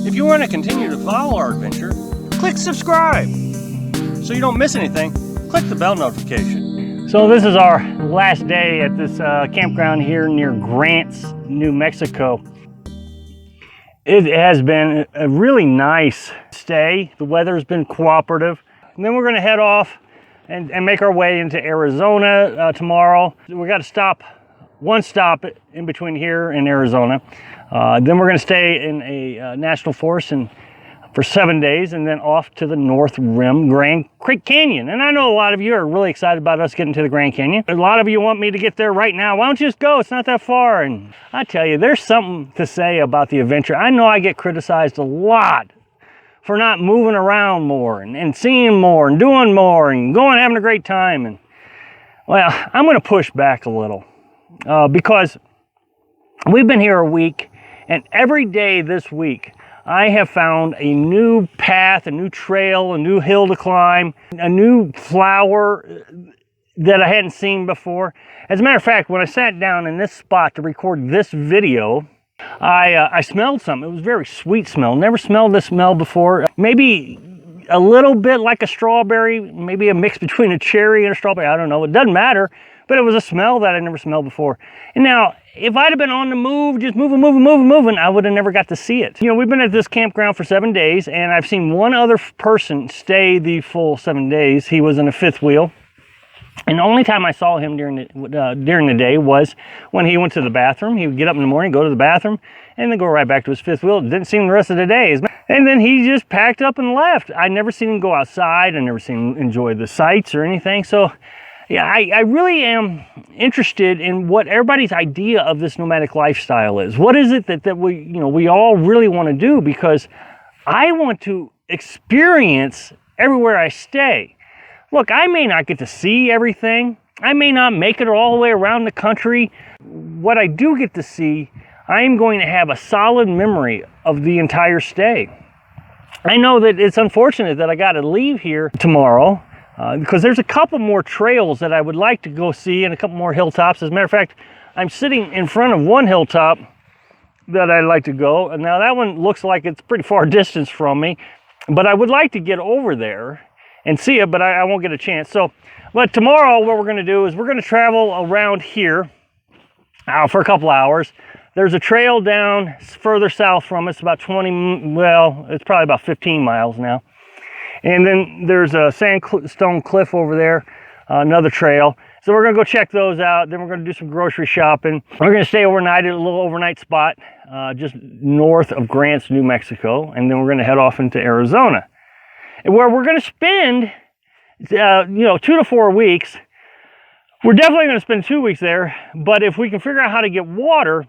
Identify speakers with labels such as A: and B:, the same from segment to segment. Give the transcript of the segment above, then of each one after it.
A: If you want to continue to follow our adventure, click subscribe. So you don't miss anything, click the bell notification.
B: So this is our last day at this campground here near Grants, New Mexico. It has been a really nice stay. The weather's been cooperative. And then we're going to head off and make our way into Arizona tomorrow. We got to stop, one stop in between here and Arizona. Then we're going to stay in a national forest for 7 days, and then off to the North Rim Grand Canyon. And I know a lot of you are really excited about us getting to the Grand Canyon. A lot of you want me to get there right now. Why don't you just go? It's not that far. And I tell you, there's something to say about the adventure. I know I get criticized a lot for not moving around more and seeing more and doing more and going having a great time. And well, I'm going to push back a little because we've been here a week, and every day this week I have found a new path, a new trail, a new hill to climb, a new flower that I hadn't seen before. As a matter of fact, when I sat down in this spot to record this video, I smelled something. It was a very sweet smell. Never smelled this smell before. Maybe a little bit like a strawberry, maybe a mix between a cherry and a strawberry. I don't know. It doesn't matter. But it was a smell that I never smelled before. And now, if I'd have been on the move, just moving, I would have never got to see it. You know, we've been at this campground for 7 days, and I've seen one other person stay the full 7 days. He was in a fifth wheel. And the only time I saw him during the day was when he went to the bathroom. He would get up in the morning, go to the bathroom, and then go right back to his fifth wheel. Didn't see him the rest of the days. And then he just packed up and left. I never seen him go outside. I never seen him enjoy the sights or anything. So yeah, I really am interested in what everybody's idea of this nomadic lifestyle is. What is it that we all really want to do? Because I want to experience everywhere I stay. Look, I may not get to see everything. I may not make it all the way around the country. What I do get to see, I am going to have a solid memory of the entire stay. I know that it's unfortunate that I got to leave here tomorrow, because there's a couple more trails that I would like to go see and a couple more hilltops. As a matter of fact, I'm sitting in front of one hilltop that I'd like to go. And now that one looks like it's pretty far distance from me, but I would like to get over there and see it, but I won't get a chance. But tomorrow what we're going to do is we're going to travel around here for a couple hours. There's a trail down further south from us, about 20, well, it's probably about 15 miles now. And then there's a sandstone cliff over there, another trail. So we're going to go check those out. Then we're going to do some grocery shopping. We're going to stay overnight at a little overnight spot just north of Grants, New Mexico. And then we're going to head off into Arizona, where we're going to spend, 2 to 4 weeks. We're definitely going to spend 2 weeks there. But if we can figure out how to get water,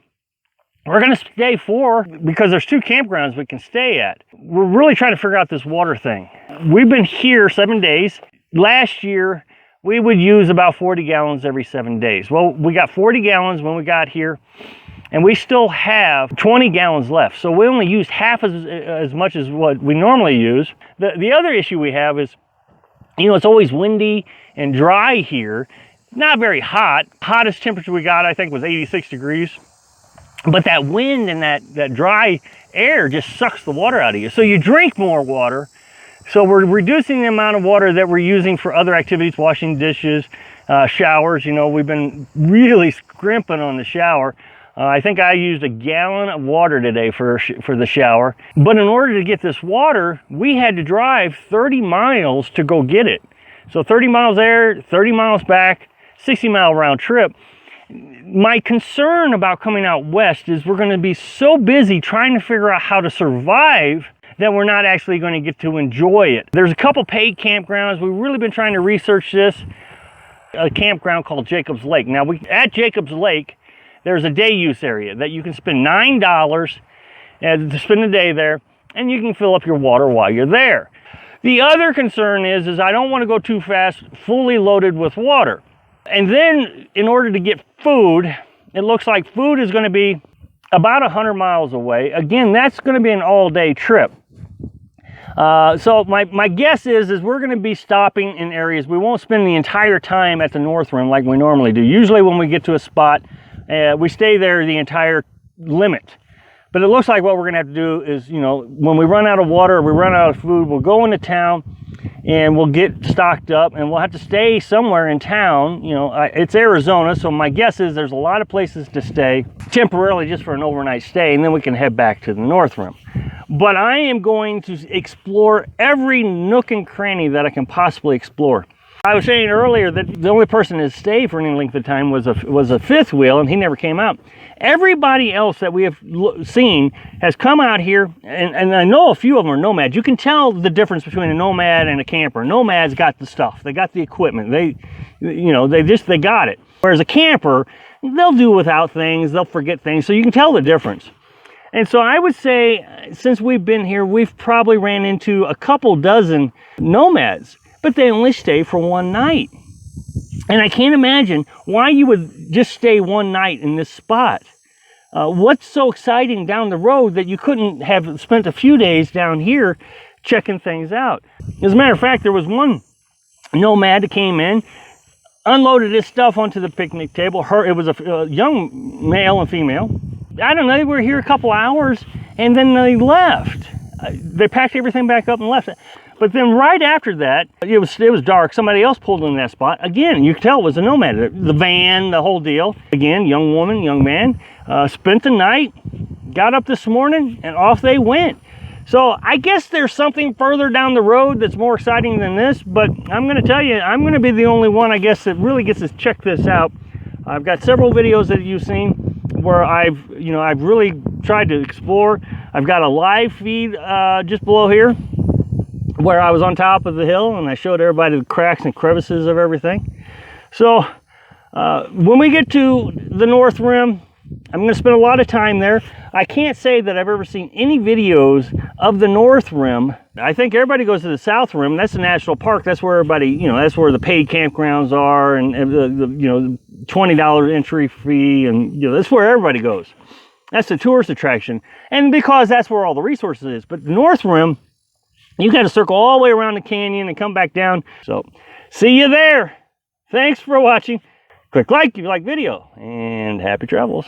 B: we're going to stay 4, because there's 2 campgrounds we can stay at. We're really trying to figure out this water thing. We've been here 7 days. Last year, we would use about 40 gallons every 7 days. Well, we got 40 gallons when we got here, and we still have 20 gallons left. So we only used half as much as what we normally use. The other issue we have is, it's always windy and dry here. Not very hot. Hottest temperature we got, I think, was 86 degrees. But that wind and that dry air just sucks the water out of you. So you drink more water. So we're reducing the amount of water that we're using for other activities, washing dishes, showers. We've been really scrimping on the shower. I think I used a gallon of water today for the shower. But in order to get this water, we had to drive 30 miles to go get it. So 30 miles there, 30 miles back, 60-mile round trip. My concern about coming out west is we're going to be so busy trying to figure out how to survive that we're not actually going to get to enjoy it. There's a couple paid campgrounds. We've really been trying to research this. A campground called Jacob's Lake. Now, at Jacob's Lake, there's a day use area that you can spend $9 to spend a day there, and you can fill up your water while you're there. The other concern is I don't want to go too fast, fully loaded with water. And then, in order to get food, it looks like food is going to be about 100 miles away. Again, that's going to be an all-day trip. So my guess is we're going to be stopping in areas. We won't spend the entire time at the North Rim like we normally do. Usually when we get to a spot, we stay there the entire limit. But it looks like what we're gonna have to do is, you know, when we run out of water or we run out of food, we'll go into town and we'll get stocked up, and we'll have to stay somewhere in town. You know, it's Arizona, so my guess is there's a lot of places to stay temporarily just for an overnight stay, and then we can head back to the North Rim. But I am going to explore every nook and cranny that I can possibly explore. I was saying earlier that the only person that stayed for any length of time was a fifth wheel, and he never came out. Everybody else that we have seen has come out here, and I know a few of them are nomads. You can tell the difference between a nomad and a camper. Nomads got the stuff, they got the equipment, they got it. Whereas a camper, they'll do without things, they'll forget things, so you can tell the difference. And so I would say, since we've been here, we've probably ran into a couple dozen nomads, but they only stay for one night. And I can't imagine why you would just stay one night in this spot. What's so exciting down the road that you couldn't have spent a few days down here checking things out? As a matter of fact, there was one nomad that came in, unloaded his stuff onto the picnic table. It was a young male and female. I don't know, they were here a couple hours and then they left. They packed everything back up and left. But then right after that, it was dark. Somebody else pulled in that spot. Again, you could tell it was a nomad. The van, the whole deal. Again, young woman, young man, spent the night, got up this morning, and off they went. So I guess there's something further down the road that's more exciting than this, but I'm going to tell you, I'm going to be the only one, I guess, that really gets to check this out. I've got several videos that you've seen where I've really tried to explore. I've got a live feed just below here where I was on top of the hill and I showed everybody the cracks and crevices of everything. So when we get to the North Rim, I'm going to spend a lot of time there. I can't say that I've ever seen any videos of the North Rim. I think everybody goes to the South Rim. That's the national park. That's where everybody, that's where the paid campgrounds are, and the $20 entry fee, and that's where everybody goes. That's the tourist attraction, and because that's where all the resources is. But the North Rim, you got to circle all the way around the canyon and come back down. So see you there. Thanks for watching. Click like if you like video, and happy travels.